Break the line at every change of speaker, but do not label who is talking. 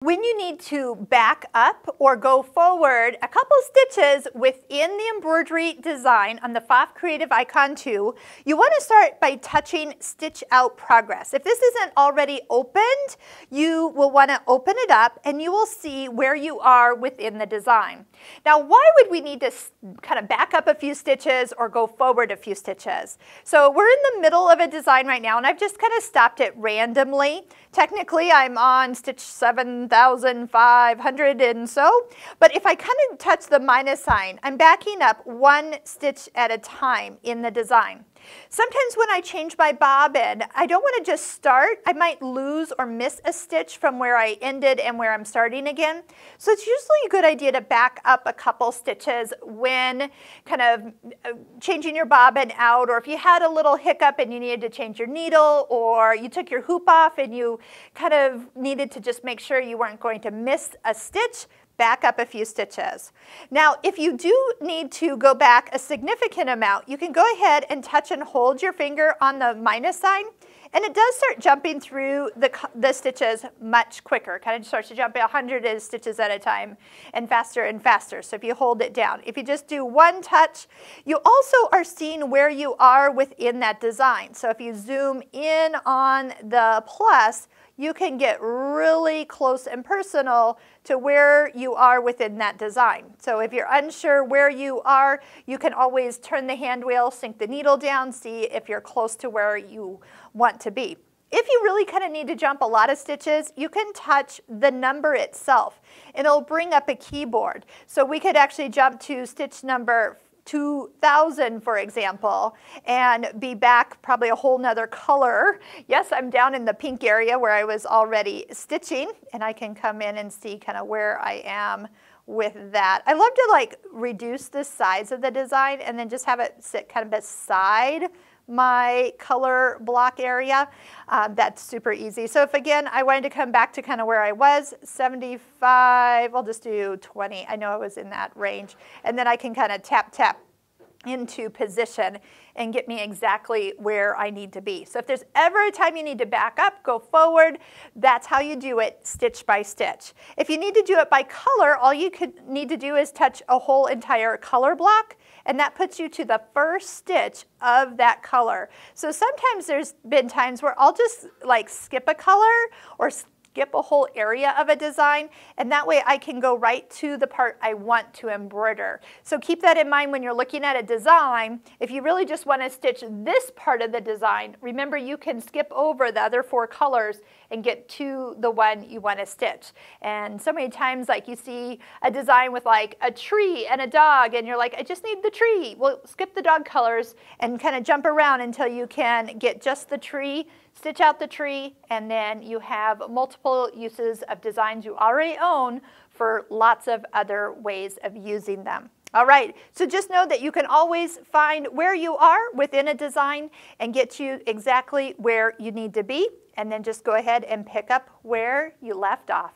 When you need to back up or go forward a couple stitches within the embroidery design on the Pfaff Creative Icon 2, you want to start by touching Stitch Out Progress. If this isn't already opened, you will want to open it up and you will see where you are within the design. Now, why would we need to kind of back up a few stitches or go forward a few stitches? So we're in the middle of a design right now and I've just kind of stopped it randomly. Technically, I'm on stitch 7,500 and so, but if I kind of touch the minus sign, I'm backing up one stitch at a time in the design. Sometimes when I change my bobbin, I don't want to just start. I might lose or miss a stitch from where I ended and where I'm starting again. So it's usually a good idea to back up a couple stitches when kind of changing your bobbin out, or if you had a little hiccup and you needed to change your needle, or you took your hoop off and you kind of needed to just make sure you weren't going to miss a stitch. Back up a few stitches. Now, if you do need to go back a significant amount, you can go ahead and touch and hold your finger on the minus sign, and it does start jumping through the stitches much quicker. Kind of starts to jump 100 stitches at a time and faster. So if you hold it down, if you just do one touch, you also are seeing where you are within that design. So if you zoom in on the plus, you can get really close and personal to where you are within that design. So if you're unsure where you are, you can always turn the hand wheel, sink the needle down, see if you're close to where you want to be. If you really kind of need to jump a lot of stitches, you can touch the number itself and it'll bring up a keyboard. So we could actually jump to stitch number 2,000, for example, and be back probably a whole nother color. Yes, I'm down in the pink area where I was already stitching, and I can come in and see kind of where I am with that. I love to like reduce the size of the design and then just have it sit kind of beside my color block area. That's super easy. So if again, I wanted to come back to kind of where I was, 75, I'll just do 20. I know I was in that range. And then I can kind of tap into position and get me exactly where I need to be. So if there's ever a time you need to back up, go forward, that's how you do it stitch by stitch. If you need to do it by color, all you could need to do is touch a whole entire color block, and that puts you to the first stitch of that color. So sometimes there's been times where I'll just like skip a color or skip a whole area of a design, and that way I can go right to the part I want to embroider. So keep that in mind when you're looking at a design. If you really just want to stitch this part of the design, remember you can skip over the other 4 colors and get to the one you want to stitch. And so many times like you see a design with like a tree and a dog and you're like, I just need the tree. Well, skip the dog colors and kind of jump around until you can get just the tree, stitch out the tree, and then you have multiple uses of designs you already own for lots of other ways of using them. All right, so just know that you can always find where you are within a design and get you exactly where you need to be, and then just go ahead and pick up where you left off.